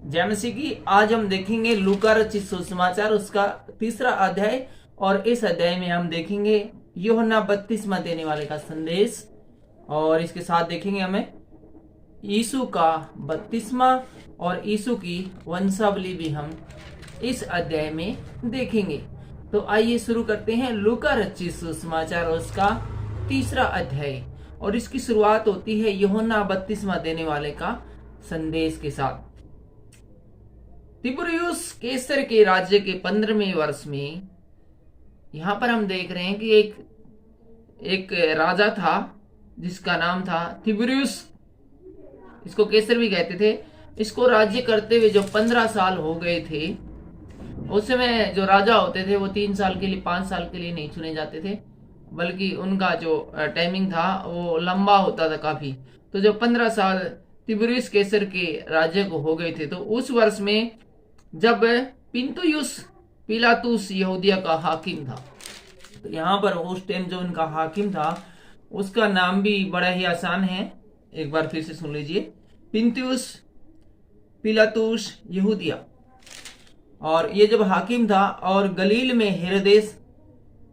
जैसे कि आज हम देखेंगे लूका रचित सुसमाचार उसका 3रा अध्याय, और इस अध्याय में हम देखेंगे यूहन्ना बपतिस्मा देने वाले का संदेश, और इसके साथ देखेंगे हमें यीशु का बपतिस्मा और यीशु की वंशावली भी हम इस अध्याय में देखेंगे। तो आइए शुरू करते हैं लूका रचित सुसमाचार उसका 3रा अध्याय, और इसकी शुरुआत होती है यूहन्ना बपतिस्मा देने वाले का संदेश के साथ। तिबरियुस कैसर के राज्य के 15वें वर्ष में, यहां पर हम देख रहे हैं कि एक राजा था जिसका नाम था तिबरियुस, इसको कैसर भी कहते थे। इसको राज्य करते हुए जो 15 साल हो गए थे, उस समय जो राजा होते थे वो 3 साल के लिए 5 साल के लिए नहीं चुने जाते थे, बल्कि उनका जो टाइमिंग था वो लंबा होता था काफी। तो जो 15 साल तिबरियुस कैसर के राज्य को हो गए थे, तो उस वर्ष में जब पिंतुयुस पिलातुस यहूदिया का हाकिम था, तो यहाँ पर उस टाइम जो उनका हाकिम था उसका नाम भी बड़ा ही आसान है, एक बार फिर से सुन लीजिए, पिंतुयुस पिलातुस यहूदिया। और ये जब हाकिम था, और गलील में हेरोदेस,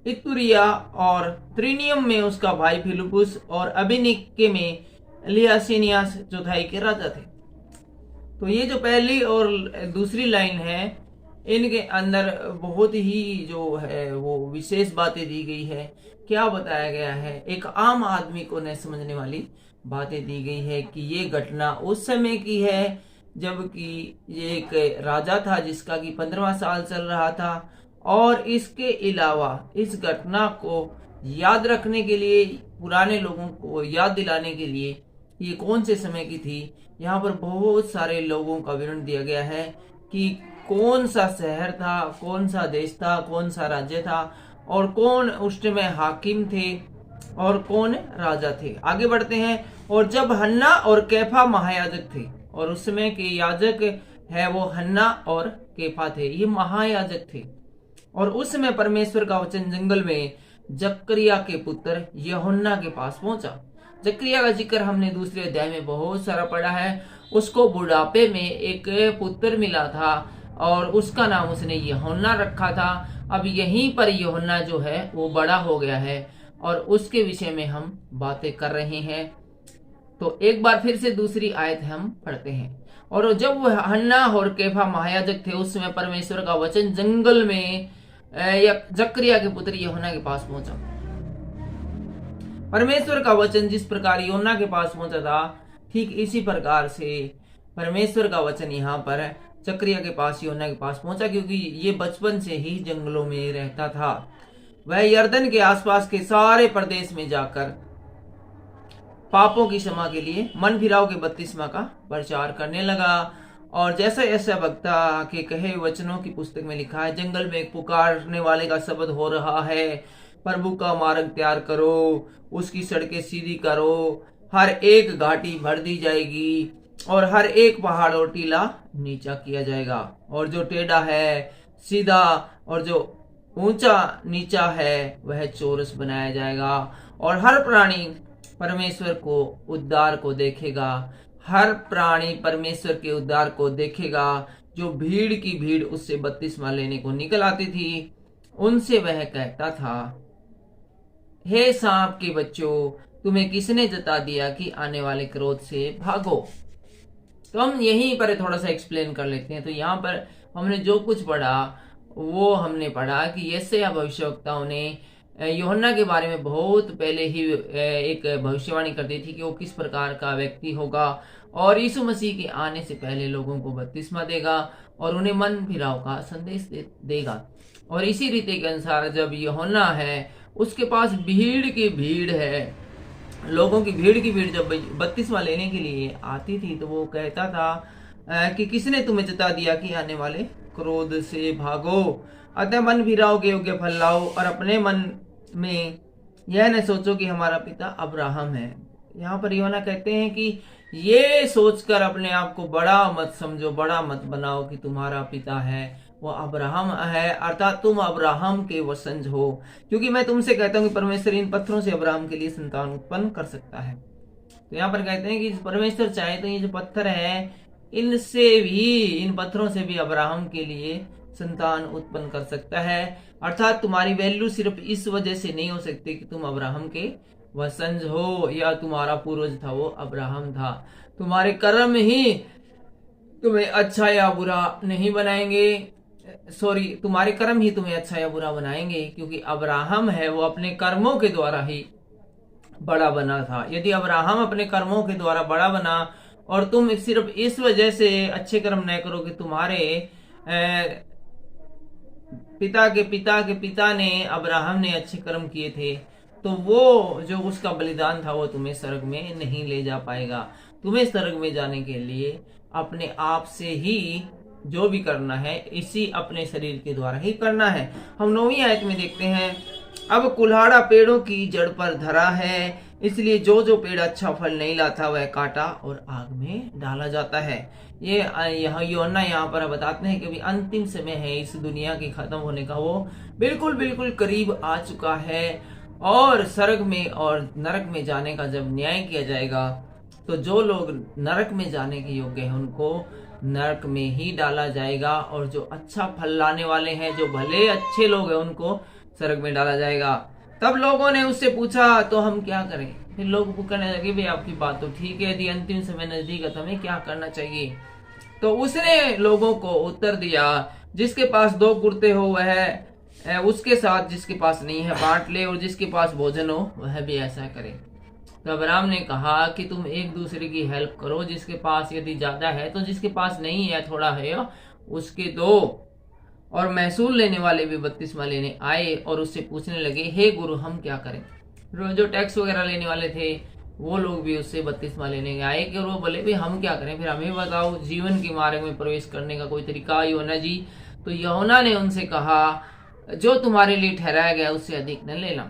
इतुरिया और त्रिनियम में उसका भाई फिलिपुस, और अबिनिके में लियासिनियास चौथाई के राजा थे। तो ये जो पहली और दूसरी लाइन है, इनके अंदर बहुत ही जो है वो विशेष बातें दी गई है। क्या बताया गया है, एक आम आदमी को न समझने वाली बातें दी गई है कि ये घटना उस समय की है जबकि ये एक राजा था जिसका कि 15वां साल चल रहा था। और इसके अलावा इस घटना को याद रखने के लिए, पुराने लोगों को याद दिलाने के लिए ये कौन से समय की थी, यहाँ पर बहुत सारे लोगों का विवरण दिया गया है कि कौन सा शहर था, कौन सा देश था, कौन सा राज्य था, और कौन उस समय हाकिम थे और कौन राजा थे। आगे बढ़ते हैं। और जब हन्ना और कैफा महायाजक थे, और उस समय के याजक है वो हन्ना और कैफा थे, ये महायाजक थे। और उस समय परमेश्वर का वचन जंगल में जकरिया के पुत्र यूहन्ना के पास पहुंचा। जकरिया का जिक्र हमने दूसरे अध्याय में बहुत सारा पढ़ा है। उसको बुढ़ापे में एक पुत्र मिला था और उसका नाम उसने यूहन्ना रखा था। अब यहीं पर यूहन्ना जो है वो बड़ा हो गया है, और उसके विषय में हम बातें कर रहे हैं। तो एक बार फिर से दूसरी आयत हम पढ़ते हैं। और जब वह हन्ना और कैफा महायाजक थे, उस समय परमेश्वर का वचन जंगल में जकरिया के पुत्र यूहन्ना के पास पहुंचा। परमेश्वर का वचन जिस प्रकार यूहन्ना के पास पहुंचा था, ठीक इसी प्रकार से परमेश्वर का वचन यहाँ पर जकरिया के पास, यूहन्ना के पास पहुंचा, क्योंकि ये बचपन से ही जंगलों में रहता था। वह यरदन के आसपास के सारे प्रदेश में जाकर पापों की क्षमा के लिए मन फिराव के बपतिस्मा का प्रचार करने लगा। और जैसा ऐसा वक्ता के कहे वचनों की पुस्तक में लिखा है, जंगल में एक पुकारने वाले का शब्द हो रहा है, प्रभु का मार्ग तैयार करो, उसकी सड़कें सीधी करो, हर एक घाटी भर दी जाएगी और हर एक पहाड़ और टीला नीचा किया जाएगा, और जो टेढ़ा है सीधा और जो ऊंचा नीचा है वह चौरस बनाया जाएगा। और हर प्राणी परमेश्वर को उद्धार को देखेगा, हर प्राणी परमेश्वर के उद्धार को देखेगा। जो भीड़ की भीड़ उससे बपतिस्मा लेने को निकल आती थी, उनसे वह कहता था, हे सांप के बच्चों, तुम्हें किसने जता दिया कि आने वाले क्रोध से भागो। तो हम यहीं पर थोड़ा सा एक्सप्लेन कर लेते हैं। तो यहाँ पर हमने जो कुछ पढ़ा वो हमने पढ़ा कि यशायाह भविष्यवक्ताओं ने यूहन्ना के बारे में बहुत पहले ही एक भविष्यवाणी कर दी थी कि वो किस प्रकार का व्यक्ति होगा, और यीशु मसीह के आने से पहले लोगों को बपतिस्मा देगा और उन्हें मन फिराव का संदेश देगा। और इसी रीति के अनुसार जब यूहन्ना है उसके पास भीड़ की भीड़ है, लोगों की भीड़ जब बपतिस्मा लेने के लिए आती थी, तो वो कहता था कि किसने तुम्हें जता दिया कि आने वाले क्रोध से भागो, अतः मन फिराओ के योग्य फल लाओ, और अपने मन में यह न सोचो कि हमारा पिता अब्राहम है। यहाँ पर यूहन्ना कहते हैं कि ये सोचकर अपने आप को बड़ा मत समझो, बड़ा मत बनाओ कि तुम्हारा पिता है वो अब्राहम है, अर्थात तुम अब्राहम के वंशज हो, क्योंकि मैं तुमसे कहता हूँ कि परमेश्वर इन पत्थरों से अब्राहम के लिए संतान उत्पन्न कर सकता है। तो यहाँ पर कहते हैं कि परमेश्वर चाहे तो ये जो पत्थर है इनसे भी, इन पत्थरों से भी अब्राहम के लिए संतान उत्पन्न कर सकता है। अर्थात तुम्हारी वैल्यू सिर्फ इस वजह से नहीं हो सकती कि तुम अब्राहम के वंशज हो या तुम्हारा पूर्वज था वो अब्राहम था। तुम्हारे कर्म ही तुम्हें अच्छा या बुरा नहीं बनाएंगे, सॉरी, तुम्हारे कर्म ही तुम्हें अच्छा या बुरा बनाएंगे, क्योंकि अब्राहम है वो अपने कर्मों के द्वारा ही बड़ा बना था। यदि अब्राहम अपने कर्मों के द्वारा बड़ा बना और तुम सिर्फ इस वजह से अच्छे कर्म न करो कि तुम्हारे पिता के पिता के पिता ने, अब्राहम ने अच्छे कर्म किए थे, तो वो जो उसका बलिदान था वो तुम्हें स्वर्ग में नहीं ले जा पाएगा। तुम्हें स्वर्ग में जाने के लिए अपने आप से ही जो भी करना है इसी अपने शरीर के द्वारा ही करना है। हम 9वीं आयत में देखते हैं, अब कुल्हाड़ा पेड़ों की जड़ पर धरा है, इसलिए जो जो पेड़ अच्छा फल नहीं लाता वह काटा और आग में डाला जाता है। ये यूहन्ना यहाँ पर बताते हैं कि अभी अंतिम समय है, इस दुनिया के खत्म होने का वो बिल्कुल बिल्कुल करीब आ चुका है। और स्वर्ग में और नरक में जाने का जब न्याय किया जाएगा तो जो लोग नरक में जाने के योग्य हैं उनको नरक में ही डाला जाएगा, और जो अच्छा फल लाने वाले हैं, जो भले अच्छे लोग हैं, उनको स्वर्ग में डाला जाएगा। तब लोगों ने उससे पूछा तो हम क्या करें? फिर लोग कहने लगे, भाई आपकी बात तो ठीक है, यदि अंतिम समय नजदीक है तो हमें क्या करना चाहिए? तो उसने लोगों को उत्तर दिया, जिसके पास 2 कुर्ते हो वह उसके साथ जिसके पास नहीं है बांट ले, और जिसके पास भोजन हो वह भी ऐसा करे। तो अब्राहम ने कहा कि तुम एक दूसरे की हेल्प करो, जिसके पास यदि ज्यादा है तो जिसके पास नहीं है, थोड़ा है, उसके दो। और महसूल लेने वाले भी बपतिस्मा लेने आए और उससे पूछने लगे, हे गुरु हम क्या करें? जो टैक्स वगैरह लेने वाले थे वो लोग भी उससे बपतिस्मा लेने आए कि वो बोले, भाई हम क्या करें, फिर हमें बताओ जीवन के मार्ग में प्रवेश करने का कोई तरीका यूहन्ना जी। तो यूहन्ना ने उनसे कहा, जो तुम्हारे लिए ठहराया गया उससे अधिक न लेना।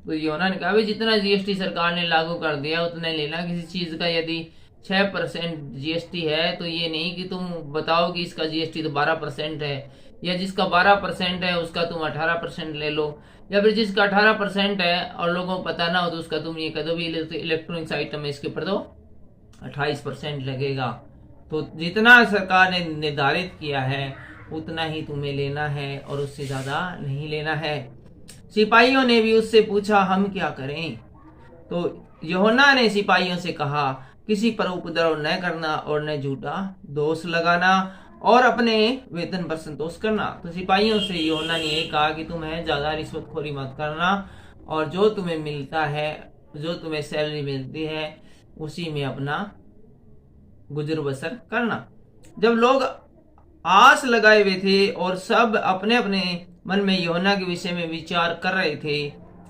तो यूहन्ना ने कहा, भाई जितना जीएसटी सरकार ने लागू कर दिया उतना लेना। किसी चीज का यदि 6% जीएसटी है तो ये नहीं कि तुम बताओ कि इसका जीएसटी तो 12% है, या जिसका 12% है उसका तुम 18% ले लो, या फिर जिसका 18% है और लोगों को पता ना हो तो उसका तुम ये कह दो भी इलेक्ट्रॉनिक्स आइटम है इसके ऊपर तो 28% लगेगा। तो जितना सरकार ने निर्धारित किया है उतना ही तुम्हें लेना है और उससे ज्यादा नहीं लेना है। सिपाहियों ने भी उससे पूछा, हम क्या करें? तो यूहन्ना ने सिपाहियों से कहा, किसी पर उपद्रव न करना और न झूठा दोष लगाना और अपने वेतन पर संतोष करना। तो सिपाहियों से यूहन्ना ने ये कहा कि तुम्हें ज्यादा रिश्वतखोरी मत करना, और जो तुम्हें मिलता है, जो तुम्हें सैलरी मिलती है, उसी में अपना गुजर बसर करना। जब लोग आस लगाए हुए थे और सब अपने अपने मन में यूहन्ना के विषय में विचार कर रहे थे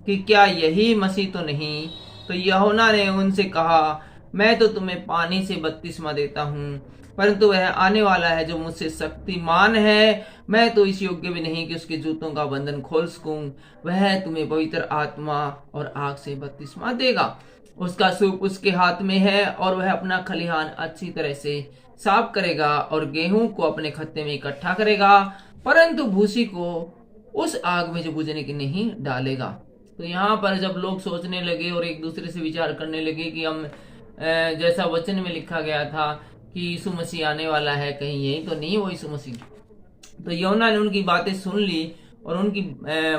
कि क्या यही मसीह तो नहीं, तो यूहन्ना ने उनसे कहा, मैं तो तुम्हें पानी से बपतिस्मा देता हूँ, परंतु वह आने वाला है जो मुझसे शक्तिमान है, मैं तो इस योग्य भी नहीं कि उसके जूतों का बंधन खोल सकूं। वह तुम्हें पवित्र आत्मा और आग से बपतिस्मा देगा। उसका सूप उसके हाथ में है और वह अपना खलिहान अच्छी तरह से साफ करेगा और गेहूं को अपने खत्ते में इकट्ठा करेगा, परंतु भूसी को उस आग में जो बुझने की नहीं डालेगा। तो यहाँ पर जब लोग सोचने लगे और एक दूसरे से विचार करने लगे कि हम जैसा वचन में लिखा गया था कि यीशु मसीह आने वाला है, कहीं यही तो नहीं वो यीशु मसीह। तो यूहन्ना ने उनकी बातें सुन ली और उनकी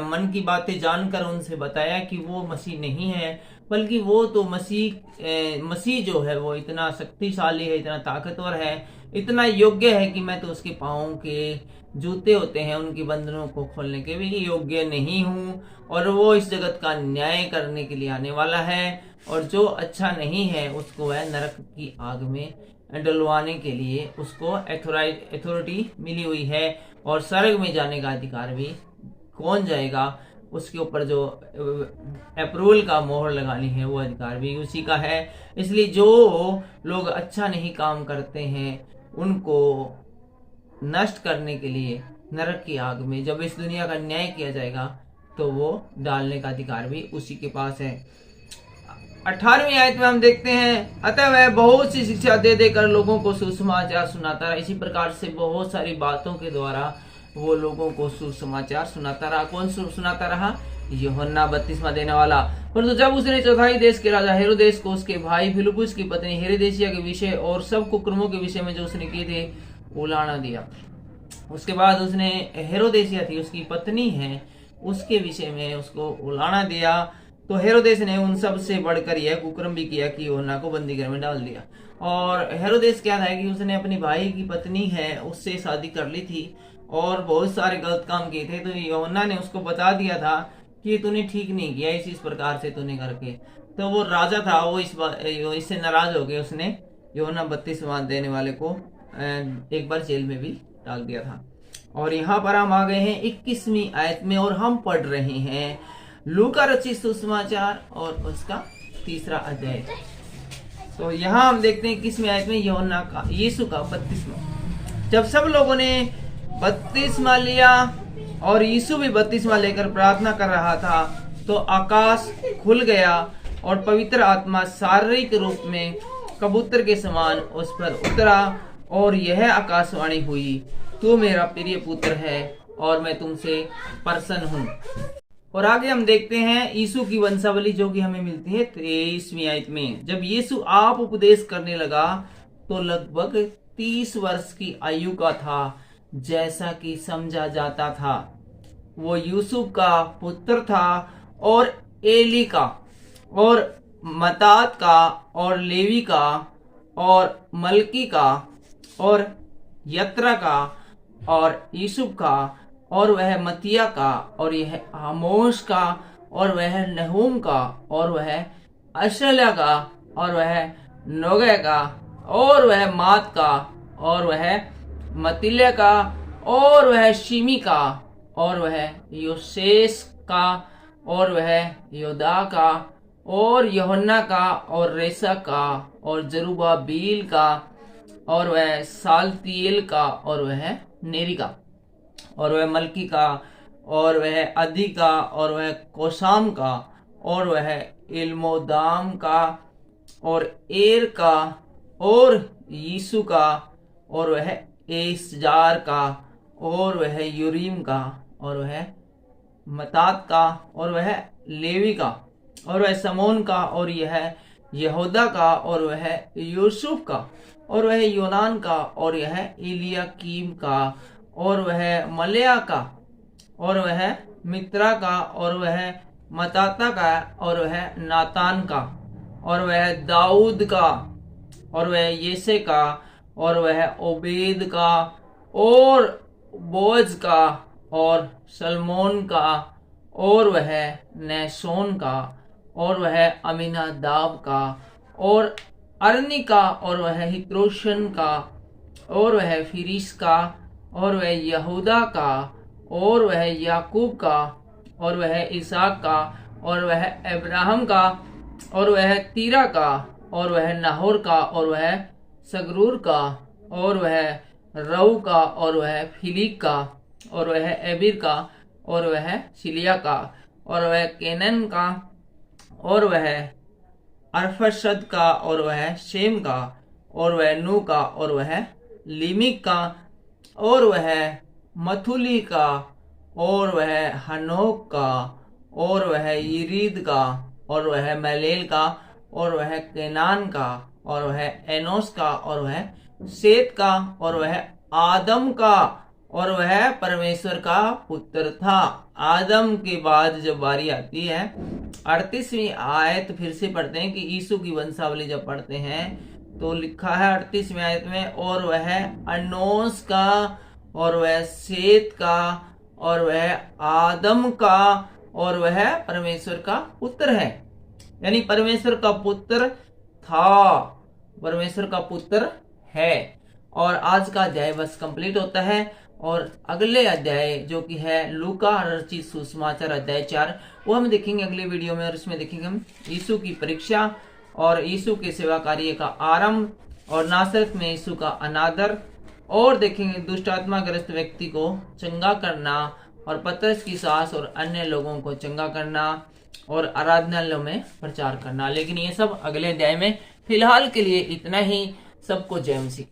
मन की बातें जानकर उनसे बताया कि वो मसीह नहीं है, बल्कि वो तो मसीह जो है वो इतना शक्तिशाली है, इतना ताकतवर है, इतना योग्य है कि मैं तो उसके पाँव के जूते होते हैं उनकी बंधनों को खोलने के भी योग्य नहीं हूँ, और वो इस जगत का न्याय करने के लिए आने वाला है, और जो अच्छा नहीं है उसको वह नरक की आग में डलवाने के लिए उसको अथॉरिटी मिली हुई है, और स्वर्ग में जाने का अधिकार भी कौन जाएगा, उसके ऊपर जो अप्रूवल का मोहर लगानी है वो अधिकार भी उसी का है। इसलिए जो लोग अच्छा नहीं काम करते हैं उनको नष्ट करने के लिए नरक की आग में जब इस दुनिया का न्याय किया जाएगा तो वो डालने का अधिकार भी उसी के पास है। 18वीं आयत में हम देखते हैं, अतः वह बहुत सी शिक्षा दे देकर लोगों को सुसमाचार सुनाता रहा। इसी प्रकार से बहुत सारी बातों के द्वारा वो लोगों को सुसमाचार सुनाता रहा। कौन सुनाता रहा? यूहन्ना बपतिस्मा देने वाला। परंतु जब उसने चौथाई देश के राजा हेरोदेस को उसके भाई फिलिप्पुस की पत्नी हेरोदेसिया के विषय और सब कुकर्मों के विषय में जो उसने किए थे उलाना दिया, उसके बाद उसने हेरोदेसिया थी उसकी पत्नी है, उसके विषय में उसको उलाना दिया, तो हेरोदेस ने उन सब से बढ़कर यह कुकर्म भी किया कि यूहन्ना को बंदी घर में डाल दिया। और हेरोदेस क्या था कि उसने अपनी भाई की पत्नी है उससे शादी कर ली थी और बहुत सारे गलत काम किए थे, तो यूहन्ना ने उसको बता दिया था कि तूने ठीक नहीं किया, इस प्रकार से तूने करके। तो वो राजा था, वो इससे नाराज हो गए, उसने यूहन्ना बपतिस्मा देने वाले को एक बार जेल में भी डाल दिया था। और यहाँ पर हम आ गए हैं 21वीं आयत में और हम पढ़ रहे हैं लूका रचित सुसमाचार और उसका 3रा अध्याय। तो यहाँ हम देखते हैं 21वीं आयत में यूहन्ना का यीशु का बपतिस्मा। जब सब लोगों ने बपतिस्मा लिया और यीशु भी बपतिस्मा लेकर प्रार्थना कर रहा था, तो आकाश खुल गया और पवित्र आत्मा शारीरिक रूप में कबूतर के समान उस पर उतरा और यह आकाशवाणी हुई, तू मेरा प्रिय पुत्र है और मैं तुमसे प्रसन्न हूँ। और आगे हम देखते हैं यीशु की वंशावली जो कि हमें मिलती है 23वीं आयत में। जब यीशु आप उपदेश करने लगा तो लगभग 30 वर्ष की आयु का था, जैसा कि समझा जाता था। वो यूसुफ का पुत्र था और एली का और मत्तात का और लेवी का और मलकी का और यत्रा का और यूसुफ का और वह मतिया का और यह आमोश का और वह नहूम का और वह अशल्या का और वह नोगे का और वह मात का और वह मतिल्या का और वह शिमी का और वह योसेस का और वह योदा का और यूहन्ना का और रेसा का और जरुब्बाबिल का और वह सालतिएल का और वह नेरी का और वह मलकी का और वह अदी का और वह कोसाम का और वह इल्मोदाम का और एर का और यीशु का और वह एसजार का और वह यूरीम का और वह मत्तात का और वह लेवी का और वह समोन का और यह यहूदा का और वह यूसुफ का और वह योनान का और यह इलियाकीम का और वह मलेया का और वह मित्रा का और वह मताता का और वह नातान का और वह दाऊद का और वह येसे का और वह ओबेद का और बोज का और सलमोन का और वह नहशोन का और वह अमीनादाब का और अरनी का और वह हित्रोशन का और वह फिरिस का और वह यहूदा का और वह याकूब का और वह इसहाक का और वह अब्राहम का और वह तीरा का और वह नाहोर का और वह सगरूर का और वह रऊ का और वह फिलिक का और वह एबिर का और वह सिलिया का और वह केनन का और वह अरफशद का और वह शेम का और वह नू का और वह लिमिक का और वह मथुली का और वह हनोक का और वह यरीद का और वह मलेल का और वह केनान का और वह एनोस का और वह सेत का और वह आदम का और वह परमेश्वर का पुत्र था। आदम के बाद जब बारी आती है 38वीं आयत फिर से पढ़ते हैं कि यीशु की वंशावली जब पढ़ते हैं तो लिखा है 38वीं आयत में, और वह अनोस का और वह सेत का और वह आदम का और वह परमेश्वर का पुत्र है। यानी परमेश्वर का पुत्र था, परमेश्वर का पुत्र है। और आज का अध्याय बस कंप्लीट होता है और अगले अध्याय जो कि है लूका रचित सुसमाचार अध्याय 4 वो हम देखेंगे अगले वीडियो में। और इसमें देखेंगे हम यीशु की परीक्षा और यीशु के सेवा कार्य का आरंभ और नासरत में यीशु का अनादर, और देखेंगे दुष्ट आत्मा ग्रस्त व्यक्ति को चंगा करना और पतरस की सास और अन्य लोगों को चंगा करना और आराधनालयों में प्रचार करना। लेकिन ये सब अगले अध्याय में। फिलहाल के लिए इतना ही। सबको जय मसीह।